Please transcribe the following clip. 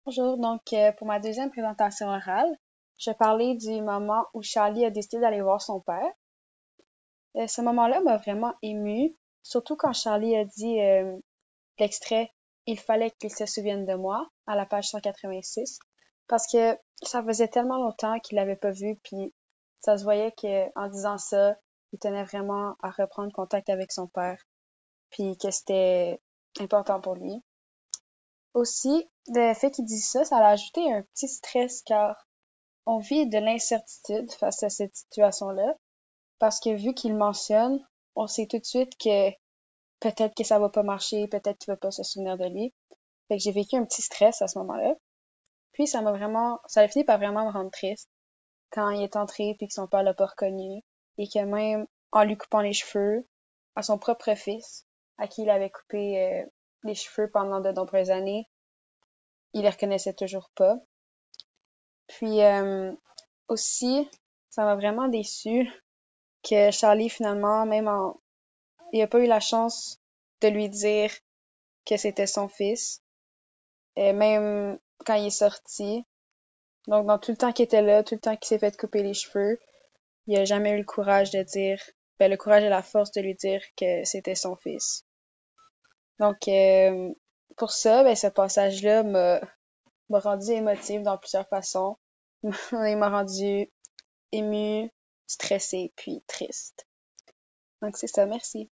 Bonjour, pour ma deuxième présentation orale, je vais parler du moment où Charlie a décidé d'aller voir son père. Ce moment-là m'a vraiment émue, surtout quand Charlie a dit l'extrait «Il fallait qu'il se souvienne de moi» à la page 186, parce que ça faisait tellement longtemps qu'il l'avait pas vu, puis ça se voyait que en disant ça, il tenait vraiment à reprendre contact avec son père, puis que c'était important pour lui. Aussi, le fait qu'il dise ça, ça a ajouté un petit stress car on vit de l'incertitude face à cette situation-là parce que vu qu'il mentionne, on sait tout de suite que peut-être que ça va pas marcher, peut-être qu'il va pas se souvenir de lui. Fait que j'ai vécu un petit stress à ce moment-là. Puis ça a fini par vraiment me rendre triste quand il est entré puis que son père l'a pas reconnu et que même en lui coupant les cheveux à son propre fils, à qui il avait coupé les cheveux pendant de nombreuses années, il les reconnaissait toujours pas. Puis aussi, ça m'a vraiment déçu que Charlie finalement, il a pas eu la chance de lui dire que c'était son fils, et même quand il est sorti. Donc dans tout le temps qu'il était là, tout le temps qu'il s'est fait couper les cheveux, il a jamais eu le courage de dire, le courage et la force de lui dire que c'était son fils. Donc pour ça, ce passage-là m'a rendu émotive dans plusieurs façons. Il m'a rendu émue, stressée, puis triste. Donc c'est ça, merci.